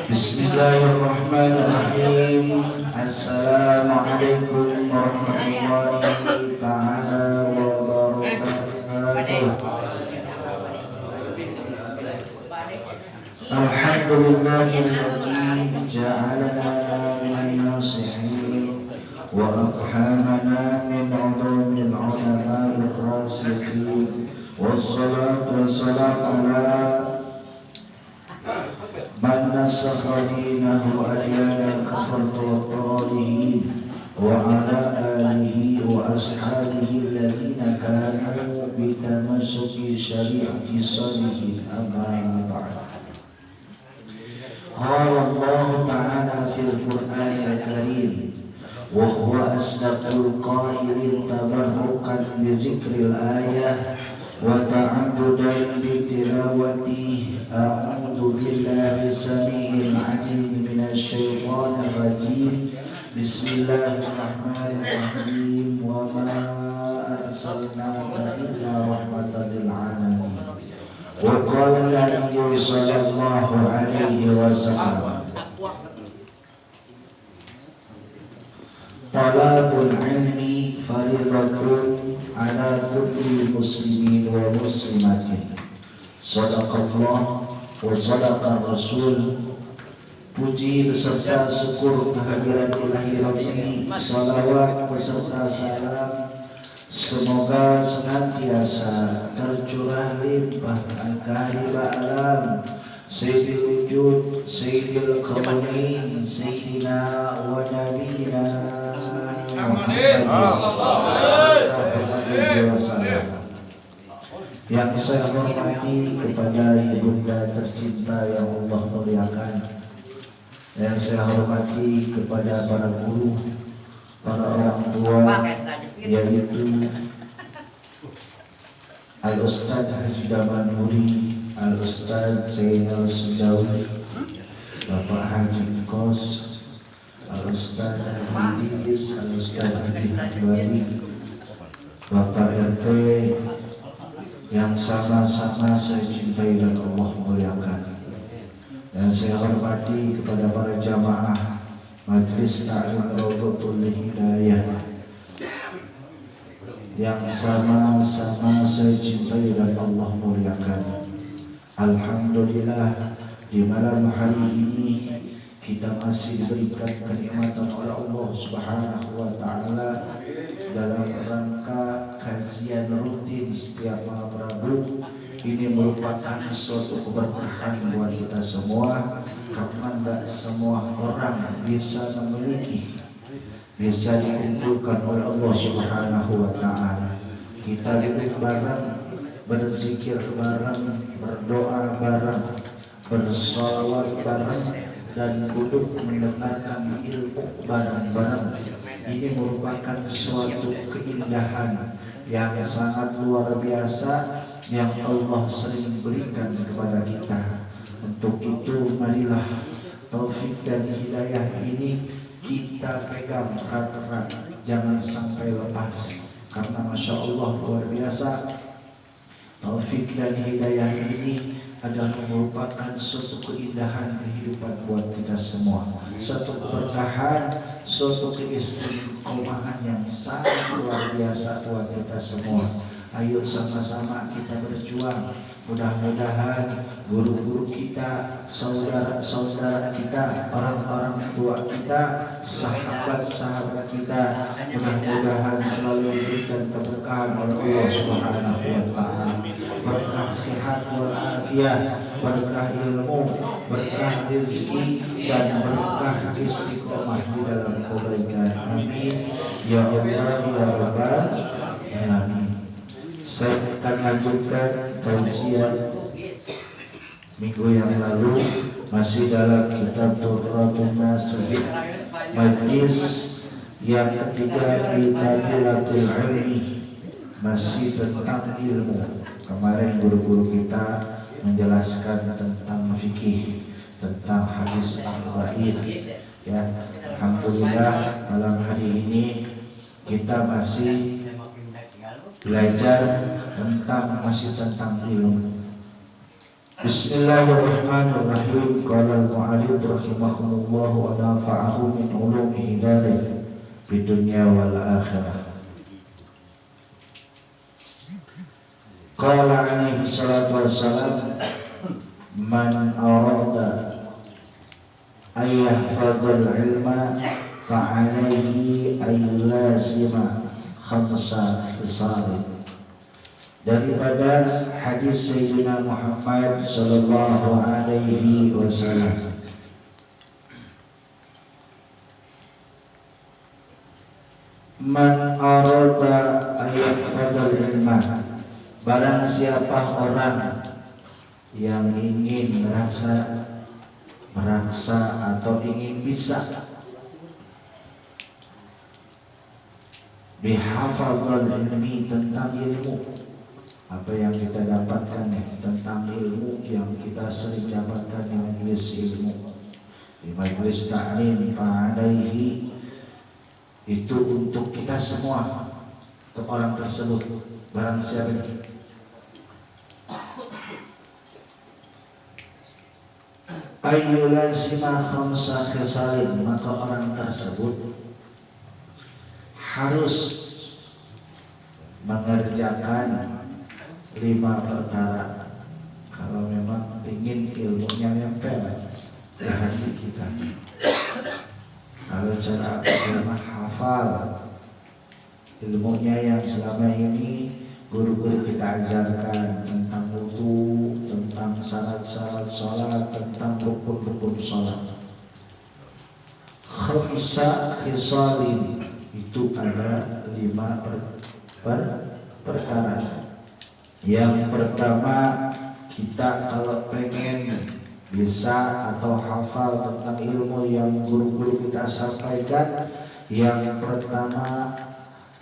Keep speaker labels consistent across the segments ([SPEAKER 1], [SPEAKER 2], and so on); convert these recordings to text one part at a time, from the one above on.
[SPEAKER 1] Bismillahirrahmanirrahim. Assalamualaikum warahmatullahi ta'ala wabarakatuh. Alhamdulillahilladzi ja'alana minan nasihin wa afhamana min ulumil ulama'ir rasikin. Wassalatu wassalamu ala man nasakha dinahu adyanan kafartu wa talihin wa ala alihi wa ashabihi alladhina kanu bitamassuki syari'ati salihin amma ba'd. Qala Allah ta'ala fil Qur'anil Karim wa huwa asdaqul qailin tabarrukan bi dzikril ayah wa ta'ammudan bi tilawati. A'udzu billahi samii'il 'aliim minasy syaithaanir rajiim. Bismillahirrahmanirrahim. Wa ma arsalnaka illa rahmatan lil 'alamin. Wa qala an-nabiyyu sallallahu alaihi wasallam, talabul ilmi fardhatun ala kulli muslimin wa muslimatin. Sadaqallah wa sadaqa Rasul. Puji beserta syukur kehadiran Ilahi Rabbi, salawat beserta salam semoga senantiasa tercurah limpah karibah alam Sayyidil Wujud, Sayyidil Kaunain, Sayyidina wa Nabiyina Muhammad yang saya hormati kepada ibunda tercinta yang Allah muliakan, yang saya hormati kepada para guru, para orang tua, yaitu Al-Ustadz Haji Damanuri, Al-Ustadz Zainal Sudawi, Bapak Haji Kos, Al-Ustadz Haji Idris, Al-Ustadz Haji Hambali, Bapak RT yang sama-sama saya cintai dan Allah muliakan, dan saya hormati kepada para jamaah Majelis Ta'lim Raudhatul Hidayah yang sama-sama saya cintai dan Allah muliakan. Alhamdulillah, di malam hari ini kita masih diberikan kenikmatan oleh Allah Subhanahu wa Ta'ala dalam rangka kajian rutin setiap malam Rabu. Ini merupakan suatu keberkahan buat kita semua, karena tidak semua orang bisa memiliki, bisa dikumpulkan oleh Allah Subhanahu wa Ta'ala. Kita duduk bareng, berzikir bareng, berdoa bareng, bersolawat bareng, dan duduk mendengarkan ilmu bareng-bareng. Ini merupakan suatu keindahan yang sangat luar biasa yang Allah sering berikan kepada kita. Untuk itu marilah taufik dan hidayah ini kita pegang erat-erat, jangan sampai lepas, karena Masya Allah luar biasa. Taufik dan hidayah ini adalah merupakan suatu keindahan kehidupan buat kita semua, suatu keberkahan, suatu keistiqomahan yang sangat luar biasa buat kita semua. Ayo sama-sama kita berjuang. Mudah-mudahan guru-guru kita, saudara-saudara kita, orang-orang tua kita, sahabat-sahabat kita, mudah-mudahan selalu diberikan keberkahan oleh Allah Subhanahu wa Ta'ala. Berkah sehat walafiat, berkah ilmu, berkah rezeki, dan berkah istiqomah di dalam kebaikan. Amin ya Allah ya Rabbal alamin. Saya akan lanjutkan kajian minggu yang lalu masih dalam kitab Turratun Nasih, majlis yang ketiga di Tajlatul Ilmi, masih tentang ilmu. Kemarin guru-guru kita menjelaskan tentang fikih, tentang hadis arba'in. Ya, alhamdulillah malam hari ini kita masih belajar tentang ilmu. Bismillahirrahmanirrahim. Qala al-mu'allif rahimahullah wa nafa'ahu min ulumihi fid dunya wal akhirah. Qala alaihi salatu wassalam, man arada ay yahfazal ilma fa'alaihi ay lazima khamsa khisalin. Daripada hadis Sayyidina Muhammad sallallahu alaihi wasallam, man arada ayat fadal ilmah, barang siapa orang yang ingin merasa atau ingin bisa bihafadzal ilmi, tentang ilmu, apa yang kita dapatkan tentang ilmu yang kita sering dapatkan di majelis ilmu, di majelis ta'lim, fa'alaihi, itu untuk kita semua, untuk orang tersebut. Barang siapa ayyulazima khamsa khisalin, maka orang tersebut harus mengerjakan 5 perkara kalau memang ingin ilmunya nempel di hati kita. Kalau cara hafal ilmunya yang selama ini guru-guru kita ajarkan tentang wudu, tentang syarat-syarat sholat, tentang rukun-rukun sholat. Khamsa khisalin, itu ada 5 perkara. Yang pertama, kita kalau pengen bisa atau hafal tentang ilmu yang guru-guru kita sampaikan, yang pertama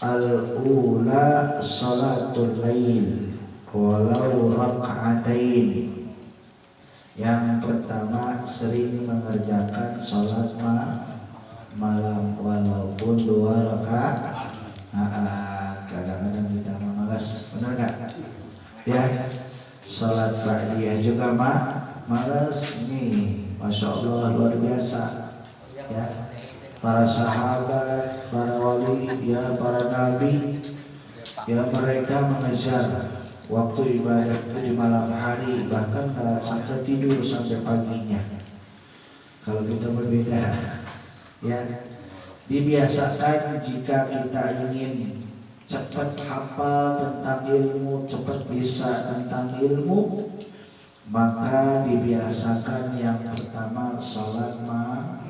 [SPEAKER 1] al-ula salatul lail walau raka'atain. Yang pertama, sering mengerjakan salat malam walaupun 2 rakaat. Kadang-kadang kita malas, benar nggak? Ya, salat ba'diyah juga malas nih. Masya Allah, luar biasa. Ya, para sahabat, para wali, ya, para nabi, ya, mereka mengejar waktu ibadah itu di malam hari, bahkan sampai tidur sampai paginya. Kalau kita berbeda, ya, dibiasakan jika kita ingin cepat hafal tentang ilmu, cepat bisa tentang ilmu, maka dibiasakan yang pertama salat malam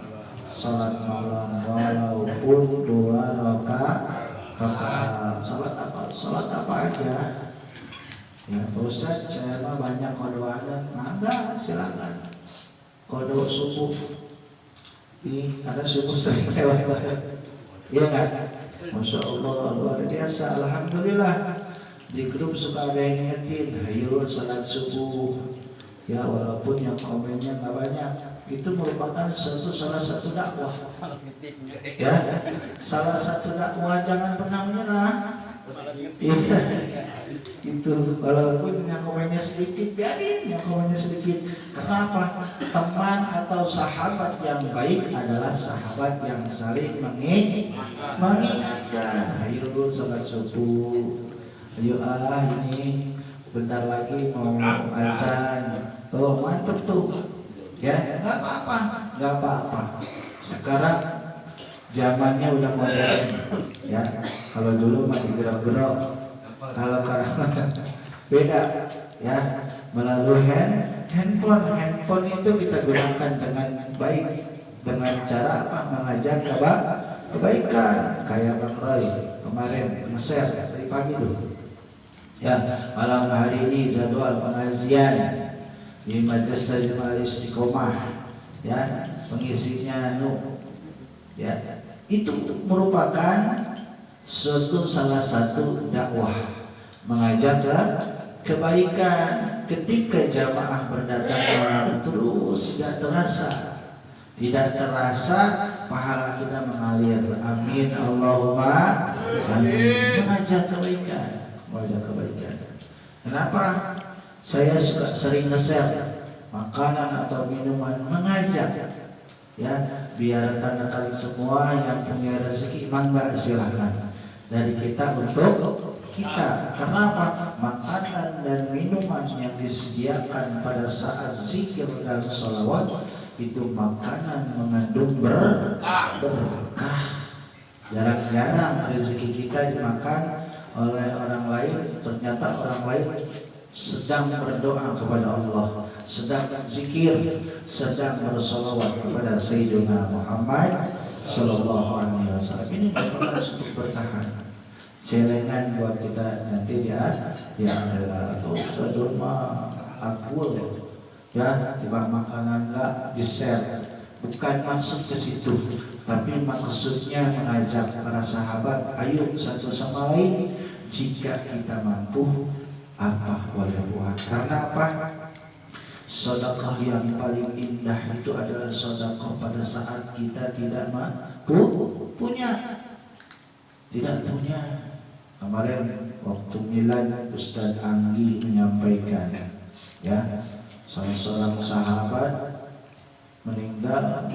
[SPEAKER 1] walaupun 2 rakaat. Salat apa aja? Ya, Pak Ustaz, saya mah banyak kodoan. Enggak, silakan. Kodo subuh. Ini karena subuh sering lewat. Iya kan? Masya Allah, luar biasa. Alhamdulillah, di grup suka ada yang ingetin, ayo salat subuh. Ya, walaupun yang komennya nggak banyak, itu merupakan salah satu dakwah. Ya, salah satu dakwah, jangan pernah menyerah. Iya, itu walaupun yang komennya sedikit, biarin yang komennya sedikit. Kenapa? Teman atau sahabat yang baik adalah sahabat yang saling mengingatkan. Ayo salat subuh, ayo ini bentar lagi mau azan. Oh, mantep tuh. Ya, nggak apa-apa. Sekarang zamannya udah modern. Ya, kalau dulu mah digerok-gerok. Kalau sekarang beda. Ya, melalui handphone itu kita gunakan dengan baik, dengan cara apa? Mengajak kebaikan. Kayak Bang Roy kemarin nge-share dari pagi tuh. Ya, malam hari ini jadwal pengajian di Majelis Tajwid Istiqomah. Ya, pengisinya ya, itu merupakan salah satu dakwah, mengajak kebaikan. Ketika jamaah berdatangan terus tidak terasa pahala kita mengalir. Amin Allahumma amin. Mengajak kebaikan. Kenapa? Saya suka sering nge-share makanan atau minuman, mengajak ya, biar kalian semua yang punya rezeki mangga silahkan dari kita untuk kita. Kenapa? Makanan dan minuman yang disediakan pada saat zikir dan sholawat itu makanan mengandung berkah. Jarang-jarang rezeki kita dimakan oleh orang lain, ternyata orang lain sedang berdoa kepada Allah, sedang zikir, sedang bersolawat kepada Sayyidina Muhammad Sallallahu Alaihi Wasallam. Ini berkah untuk bertahan. Celengan buat kita nanti di akhirat. Ustaz mah akul ya, tiba makanan enggak di-share. Bukan maksud ke situ, tapi maksudnya mengajak para sahabat, ayo satu sama lain jika kita mampu apa boleh buat. Karena apa? Sedekah yang paling indah itu adalah sedekah pada saat kita tidak punya. Kemarin waktu milad Ustaz Anggi menyampaikan ya, salah seorang sahabat meninggal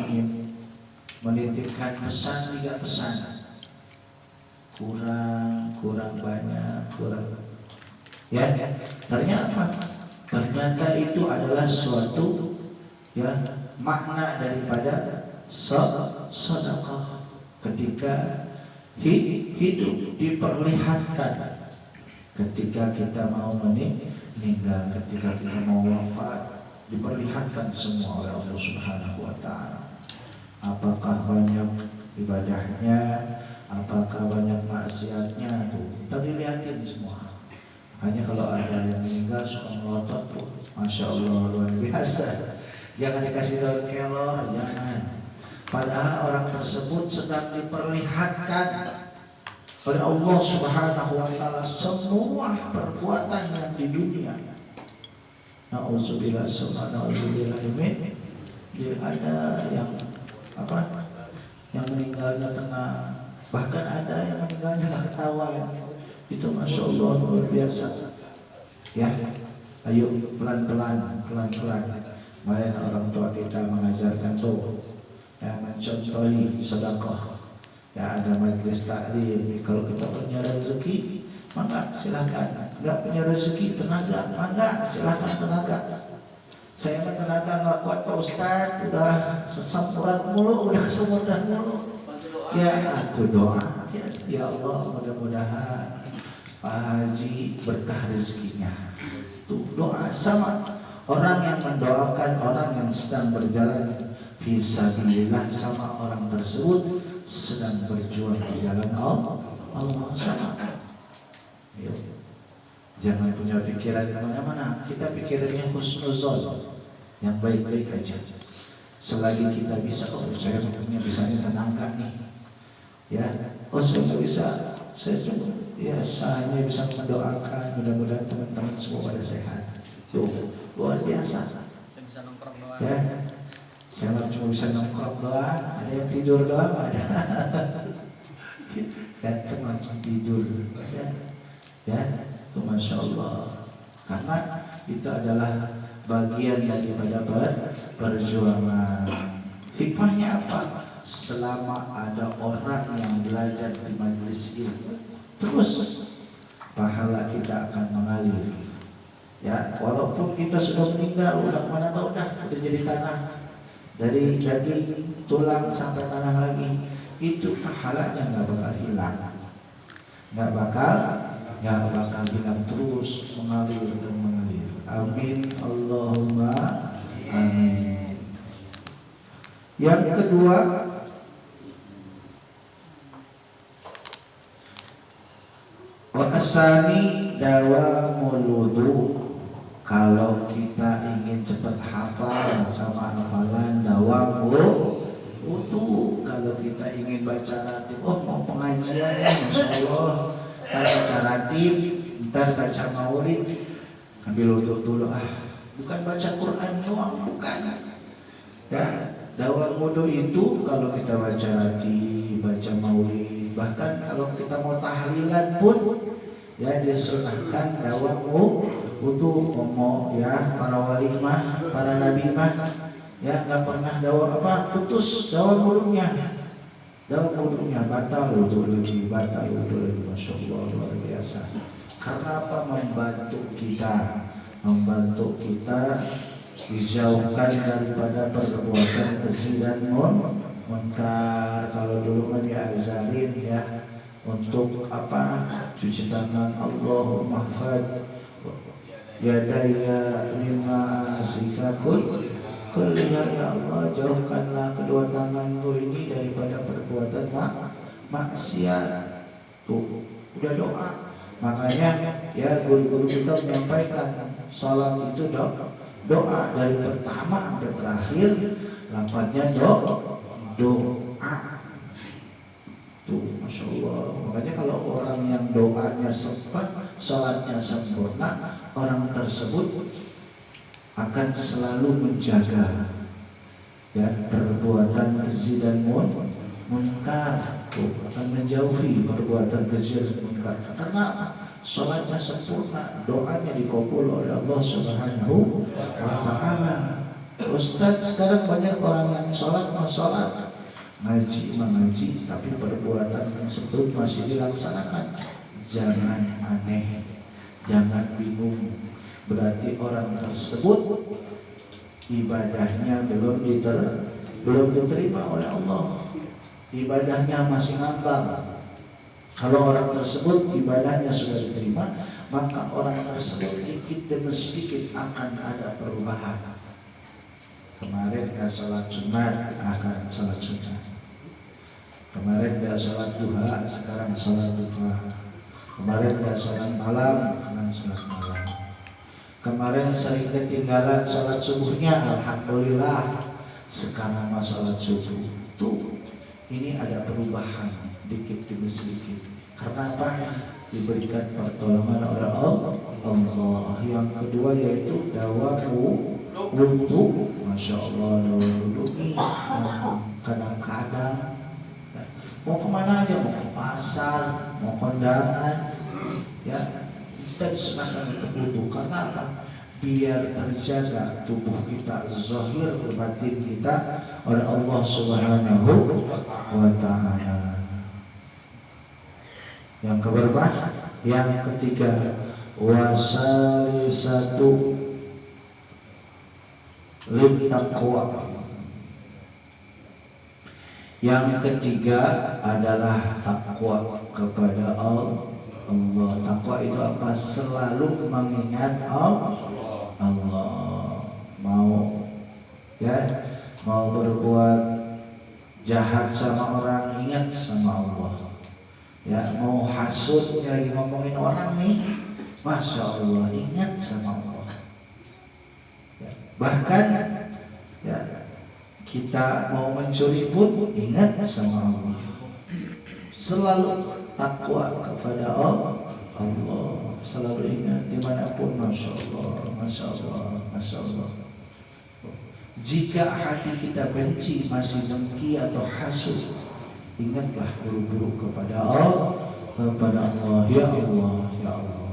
[SPEAKER 1] menitipkan pesan 3 pesan. Kurang banyak, ya. Ternyata itu adalah suatu ya makna daripada sedekah. Ketika hidup diperlihatkan, ketika kita mau meninggal, ketika kita mau wafat, diperlihatkan semua oleh Allah Subhanahu wa taala. Apakah banyak ibadahnya, apakah banyak maksiatnya, tuh tadi lihatin semua. Hanya kalau ada yang meninggal suka melotot tuh, masya Allah luar biasa. Jangan dikasih daun kelor, jangan. Padahal orang tersebut sedang diperlihatkan oleh Allah Subhanahu wa taala semua perbuatan yang di dunia. Nauzubillah min. Dia ada yang yang meninggalnya tenang, bahkan ada yang meninggalnya ketawa. Itu masya Allah luar biasa. Ya, ayo pelan-pelan. Kemarin orang tua kita mengajarkan tuh, ya, mencontohi sedekah. Ya, ada majelis taklim. Kalau kita punya rezeki, maka silakan. Enggak punya rezeki, tenaga, maka silakan tenaga. Saya tenaga nggak kuat Pak Ustaz, udah sesampuran mulu, udah semudah mulu. Ya, itu doa. Ya Allah, mudah-mudahan Pak Haji berkah rezekinya. Tuh doa sama orang yang mendoakan orang yang sedang berjalan fisabilillah, sama orang tersebut sedang berjuang di jalan Allah sama. Yuk. Jangan punya pikiran kemana-mana. Kita pikirannya husnuzon, yang baik-baik aja. Selagi kita bisa, saya punya bisanya tenaga nih. Ya, saya bisa. Saya cuma hanya bisa mendoakan mudah-mudahan teman-teman semua pada sehat. Luar biasa.
[SPEAKER 2] Saya bisa nongkrong doang.
[SPEAKER 1] Ya, saya cuma bisa nongkrong doang. Ada yang tidur doang, ada. Datang langsung tidur. Ya, itu masya Allah. Karena itu adalah bagian daripada perjuangan. Hikmahnya apa? Selama ada orang yang belajar di majelis ilmu, terus pahala kita akan mengalir. Ya, walaupun kita sudah meninggal, udah kemana tahu, udah jadi tanah. Dari daging, tulang sampai tanah lagi, itu pahalanya nggak bakal hilang, nggak bakal hilang, terus mengalir dan mengalir. Amin, Allahumma amin. Yang kedua, wa asani dawamul wudu. Kalau kita ingin cepat hafal sama hafalan dawam wudu. Kalau kita ingin baca ratib, mau pengajian, masya Allah, ntar baca ratib, ntar baca maulid, ambil wudu dulu. Bukan baca Quran doang, bukan. Ya, dawam wudu itu kalau kita baca ratib, baca maulid, bahkan kalau kita mau tahlilan pun ya disunahkan dawam Butuh komo ya para wali mah, para nabi mah ya nggak pernah dawa apa putus dawa mulutnya batal itu lagi, masya Allah luar biasa. Karena apa? Membantu kita dijauhkan daripada perbuatan keji dan munkar. Kalau dulu mah diajarin ya untuk apa? Cuci tangan, Allahumma hafad yadaya lima sikakul kuliah, ya Allah jauhkanlah kedua tanganku ini daripada perbuatan maksiat. Tuh udah doa. Makanya ya guru-guru kita menyampaikan salat itu doa dari pertama sampai terakhir lafaznya doa. Tuh masya Allah. Makanya kalau orang yang doanya sempat, salatnya sempurna, orang tersebut akan selalu menjaga ya perbuatan keji dan munkar, akan menjauhi perbuatan keji dan munkar. Karena sholatnya sempurna, doanya dikabul oleh Allah Subhanahu wa Ta'ala. Ustaz, sekarang banyak orang yang sholat, mengaji, tapi perbuatan tersebut masih dilaksanakan. Jangan aneh, jangan bingung. Berarti orang tersebut ibadahnya belum diterima oleh Allah. Ibadahnya masih ngambang. Kalau orang tersebut ibadahnya sudah diterima, maka orang tersebut sedikit demi sedikit akan ada perubahan. Kemarin gak salat Jumat, akan salat Jumat. Kemarin gak salat duha, sekarang salat duha. Kemarin gak salat malam, akan salat malam. Kemarin sering ketinggalan sholat subuhnya, alhamdulillah sekarang sholat subuh. Tuh, ini ada perubahan dikit demi sedikit. Karena apa? Diberikan pertolongan oleh Allah. Yang kedua yaitu dawamu wudhu. Masya Allah, dawa wudhu ini kadang-kadang mau kemana aja, mau ke pasar, mau kondangan, ya. Kita disenangkan untuk wudhu. Karena apa? Biar terjaga tubuh kita, zahir batin kita oleh Allah Subhanahu wa Ta'ala. Yang keberapa? Yang ketiga, wasalisatu littaqwa. Yang ketiga adalah takwa kepada Allah. Takwa itu apa? Selalu mengingat Allah. Mau berbuat jahat sama orang, ingat sama Allah. Ya, mau hasud, lagi ngomongin orang nih, masya Allah, ingat sama Allah. Ya, bahkan ya, kita mau mencuri pun ingat sama Allah. Selalu takwa kepada Allah, selalu ingat dimanapun. Masya Allah, masya Allah, masya Allah. Jika hati kita benci, masih dengki atau hasud, ingatlah buru-buru kepada Allah, ya Allah, ya Allah, ya Allah.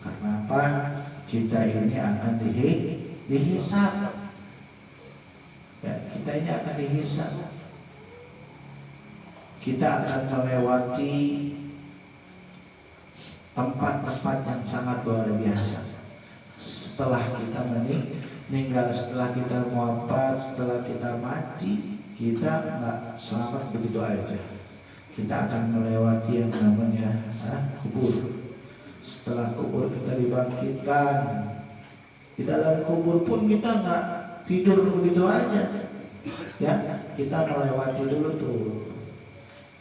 [SPEAKER 1] Karena apa? Kita ini akan dihisab. Ya, kita ini akan dihisab. Kita akan melewati tempat-tempat yang sangat luar biasa. Setelah kita meninggal, setelah kita wafat, setelah kita mati, kita nggak selamat begitu aja. Kita akan melewati yang namanya kubur. Setelah kubur kita dibangkitkan. Di dalam kubur pun kita nggak tidur begitu aja. Ya, kita melewati dulu tuh.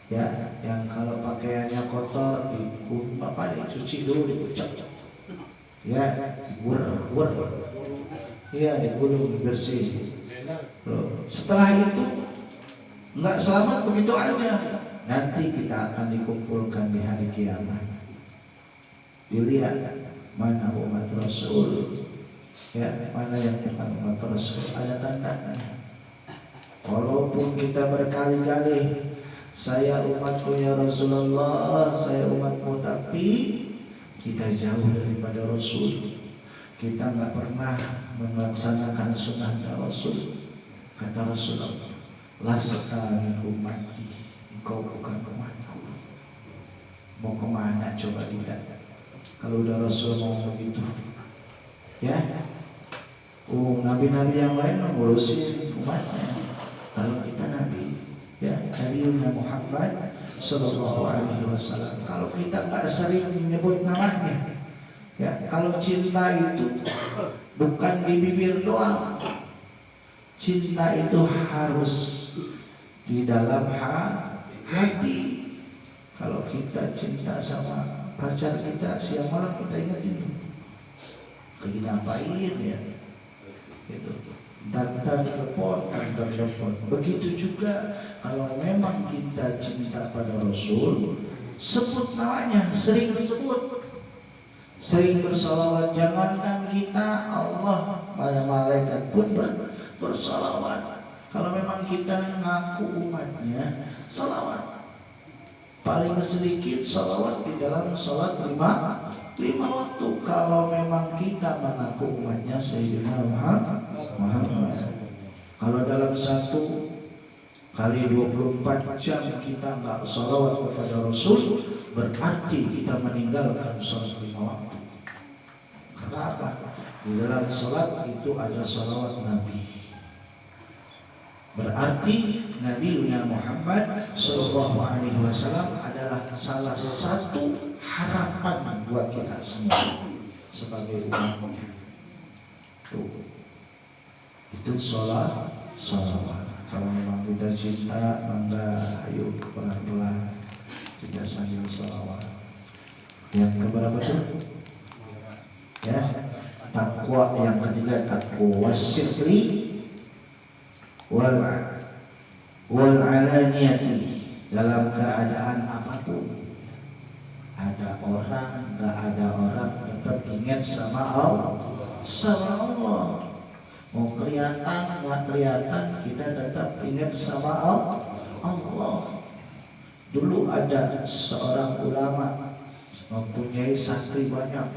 [SPEAKER 1] Ya, yang kalau pakaiannya kotor dicuci dulu, dikucek. Ya, iya, digulung bersih. Setelah itu nggak selamat begitu aja. Nanti kita akan dikumpulkan di hari kiamat. Dilihat mana umat Rasul, ya, mana yang bukan umat Rasul. Ada tandanya. Walaupun kita berkali-kali, saya umatmu ya Rasulullah, saya umatmu, tapi kita jauh daripada Rasul. Kita nggak pernah melaksanakan sunnah Rasul. Kata Rasulullah, lasta min ummati, engkau bukan umatku. Mau kemana coba kita? Kalau udah Rasul mau begitu, ya. Nabi-nabi yang lain mengurusi umatnya. Kalau kita Nabi, ya, Nabi Muhammad Sallallahu Alaihi Wasallam. Kalau kita nggak sering menyebut namanya, ya, kalau cinta itu bukan di bibir doang, cinta itu harus di dalam hati. Kalau kita cinta sama pacar kita, siang malam kita ingetin lagi ngapain ya, gitu. Dan telepon. Begitu juga kalau memang kita cinta pada Rasul, sebut namanya, sering sebut, sering bersalawat. Jangankan kita, Allah, pada malaikat pun bersalawat. Kalau memang kita ngaku umatnya, salawat. Paling sedikit salawat di dalam sholat lima waktu. Kalau memang kita mengaku umatnya Sayyidina Muhammad. Kalau dalam 1 kali 24 jam kita nggak salawat kepada Rasul, berarti kita meninggalkan sholat 5 waktu. Kenapa? Di dalam sholat itu ada salawat Nabi. Berarti Nabi Muhammad Sallallahu Alaihi Wasallam adalah salah satu harapan buat kita semua sebagai umat. Itu salawat. Kalau memang kita cinta, maka ayo pelan-pelan kita sambil salawat. Yang keberapa tuh? Ya, takwa yang ketiga, takwa wasirri wal alaniyati, dalam keadaan apapun. Ada orang, nggak ada orang, tetap ingat sama Allah. Mau kelihatan, nggak kelihatan, kita tetap ingat sama Allah. Dulu ada seorang ulama mempunyai santri banyak.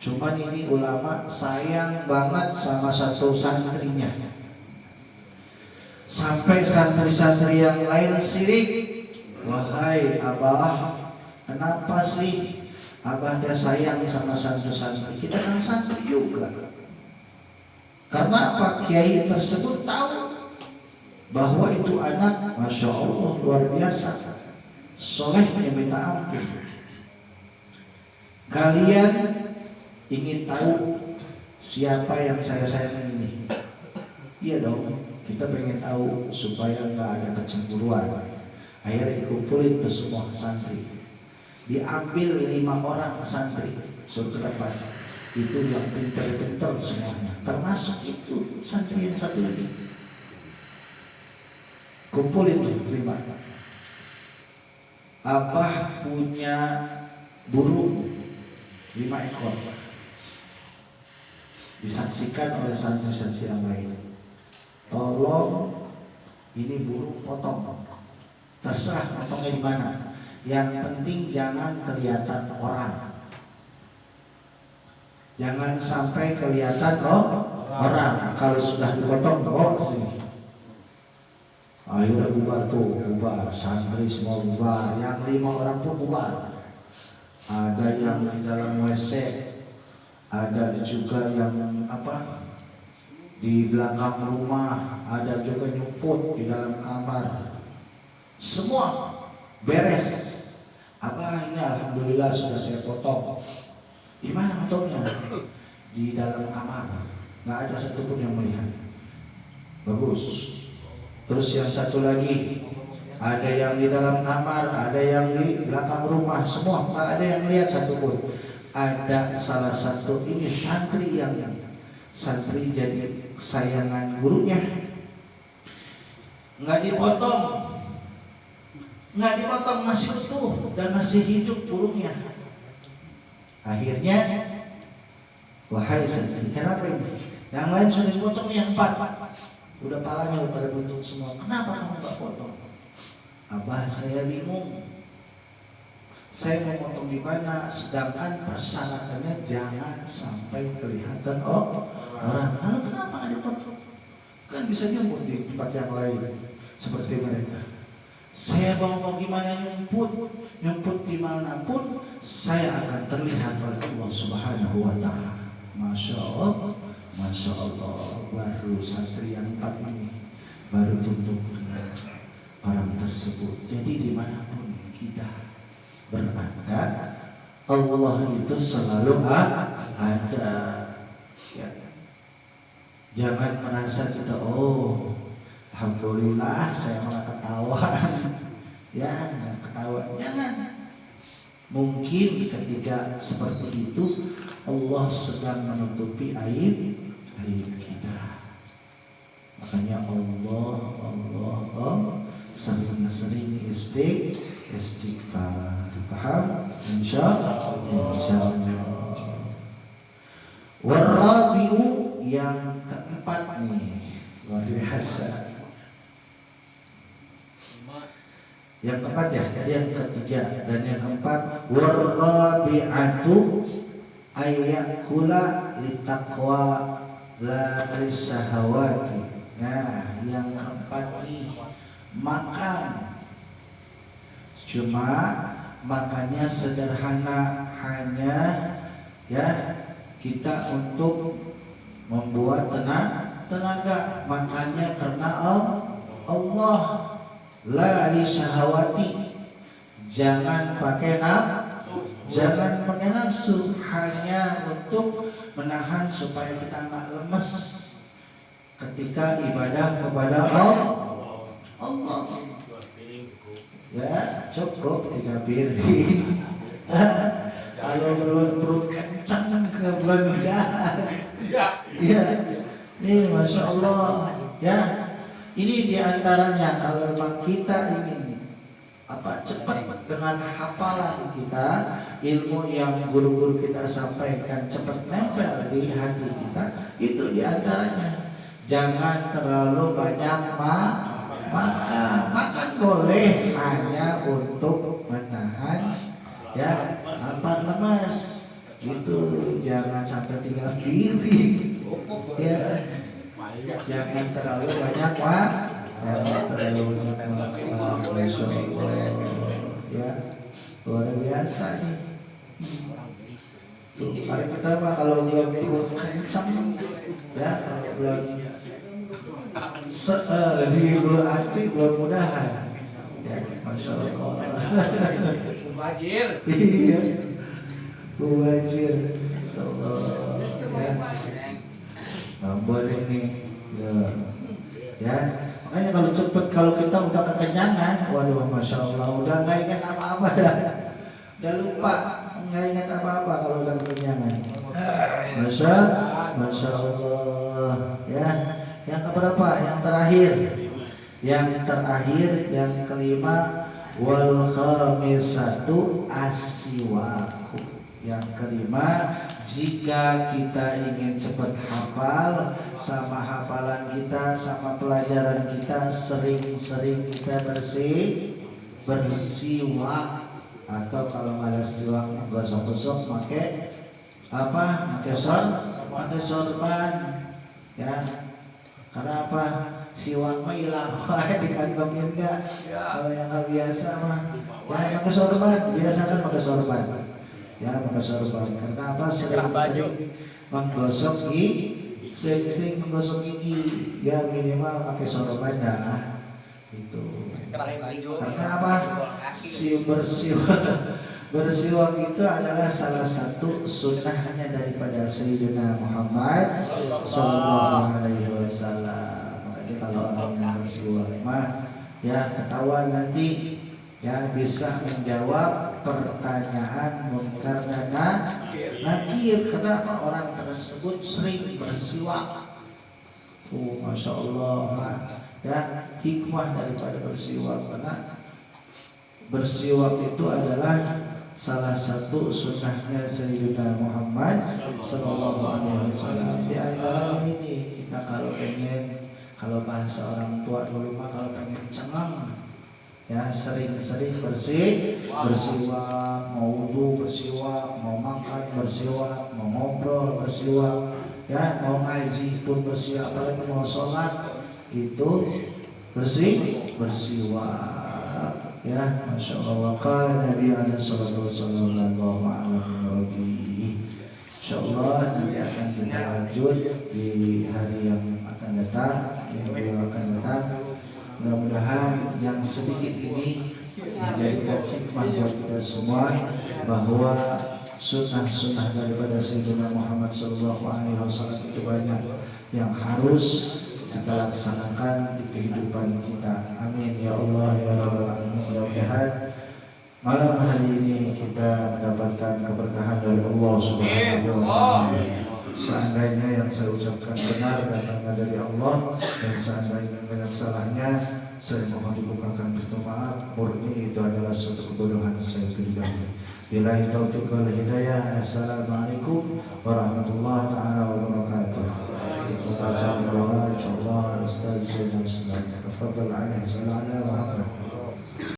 [SPEAKER 1] Cuman ini ulama sayang banget sama satu santrinya. Sampai santri-santri yang lain sirik. Wahai Abah, kenapa sih Abah dah sayang sama santri-santri? Kita kan santri juga. Karena apa? Kiai tersebut tahu bahwa itu anak, Masya Allah, luar biasa, solehnya minta ampun. Kalian ingin tahu siapa yang saya sayang ini? Iya dong. Kita pengen tahu supaya nggak ada kecemburuan. Akhirnya dikumpulin tuh semua santri. Diambil 5 orang santri, suruh ke depan. Itu yang pintar-pintar semuanya. Termasuk itu santri yang satu lagi. Kumpulin tuh 5. Abah punya burung 5 ekor. Disaksikan oleh santri-santri yang lain. Tolong ini burung potong. Terserah potongnya di mana. Yang penting jangan kelihatan orang. Jangan sampai kelihatan orang. Kalau sudah dipotong, bawa ke sini. Ayo bubar tuh, bubar. Santri semua bubar. Yang 5 orang tuh bubar. Ada yang di dalam WC, ada juga yang di belakang rumah, ada juga nyuput di dalam kamar. Semua beres. Abah ini alhamdulillah sudah saya potong. Di mana potongnya? Di dalam kamar. Nggak ada satupun yang melihat. Bagus. Terus yang satu lagi, ada yang di dalam kamar, ada yang di belakang rumah, semua nggak ada yang lihat satupun. Ada salah satu ini santri jadi kesayangan gurunya, nggak dipotong, masih utuh dan masih hidup burungnya. Akhirnya, wahai santri, kenapa ini? Yang lain sudah dipotong, yang 4 udah palanya udah pada buntung semua. Kenapa kamu nggak potong? Abah, saya bingung. saya mau potong di mana, sedangkan persyaratannya jangan sampai kelihatan orang. Lalu kenapa nggak dipotong? Kan bisa nyumput di tempat yang lain seperti mereka. Saya mau gimana nyumput dimanapun saya akan terlihat oleh Allah Subhanahu Wa Taala. Masya Allah, Masya Allah. Baru santri yang 4 ini baru tutup dengan orang tersebut. Jadi dimanapun kita berada, Allah itu selalu ada. Ya. Jangan merasa kita alhamdulillah saya malah ketahuan. Ya, ketahuan. Jangan. Mungkin ketika seperti itu Allah sedang menutupi aib kita. Makanya Allah sering-sering istighfar. Paham? Insyaallah. Warabiu yang keempat nih, luar biasa. Yang keempat ya, jadi yang ketiga dan yang keempat warabi'atu ayyakula litaqwa la risahawati. Nah, yang keempat nih makan. Cuma makannya sederhana, hanya ya kita untuk membuat tenaga, makannya karena Allah. La lisahawati, jangan pakai nafsu, hanya untuk menahan supaya kita nggak lemes ketika ibadah kepada Allah. Ya cukup 3 piring. Kalau perut kencang ke mudah-mudahan. Ya, ini Masya Allah. Ya, ini diantaranya kalau memang kita ingin cepat dengan hafalan kita, ilmu yang guru-guru kita sampaikan cepat nempel di hati kita, itu diantaranya. Jangan terlalu banyak makan boleh hanya untuk menahan ya lemas. Itu jangan sampai 3 piring. Ya. Jangan terlalu banyak ya luar biasa nih. Tuh, hari pertama kalau belum kencang ya, kalau belum belum mudahan ya, Masya Allah. Mubajir. Iya, mubajir. Ya. Gambar ini ya. Makanya kalau cepet, kalau kita udah kekenyangan, waduh Masya Allah, udah gak ingat apa-apa dah. Udah lupa, gak ingat apa-apa kalau udah kekenyangan. Masya Allah ya. Yang keberapa? Yang terakhir, yang kelima, wal khamisatu aswaku. Yang kelima, jika kita ingin cepat hafal, sama hafalan kita, sama pelajaran kita, sering-sering kita bersiwak, atau kalau malas siwak gosok-gosok pakai sorban ya. Karena apa? Siwak mah hilang dikantongin enggak. Kalau yang nggak biasa mah ya pakai sorban, biasakan pakai sorban. Ya, pakai sorban. Karena apa? Sering-sering menggosok gigi. Ya minimal pakai sorban dah. Itu. Karena apa? Bersiwak itu adalah salah satu sunnahnya daripada Sayyidina Muhammad Sallallahu Alaihi Wasallam. Makanya kalau orang yang bersiwak mah ya ketahuan nanti ya bisa menjawab pertanyaan munkar dan nakir. Kenapa orang tersebut sering bersiwak? Masya Allah ya, hikmah daripada bersiwak, karena bersiwak itu adalah salah satu sunnahnya Sayyidina Muhammad Sallallahu Alaihi Wasallam. Di antara ini kita kalau bahasa orang tua dulu mah kalau pengen cengang ya, sering-sering bersiwak, mau wudu bersiwak, mau makan bersiwak, mau ngobrol bersiwak, ya, mau ngaji pun bersiwak, apalagi mau sholat itu bersiwak, ya, masya Allah. Qala Nabi alaihi sallallahu alaihi. Insyaallah nanti akan kita lanjut di hari yang akan datang, Mudah-mudahan yang sedikit ini menjadikan hikmah buat kita semua bahwa sunnah-sunnah daripada Sayyidina Muhammad SAW itu banyak yang harus kita laksanakan di kehidupan kita. Amin ya Allah ya Rabbal Alamin. Mudah-mudahan malam hari ini kita mendapatkan keberkahan dari Allah Subhanahu wa Ta'ala. Seandainya yang saya ucapkan benar datangnya dari Allah, dan seandainya banyak salahnya, saya mohon dibukakan pintu maaf. Murni itu adalah suatu kebodohan saya pribadi. Billahi taufiq wal hidayah. Assalamualaikum warahmatullahi taala wabarakatuh. Kita baca doa insyaallah. Ustaz Sayyidina Tafadhal alaihi sallallahu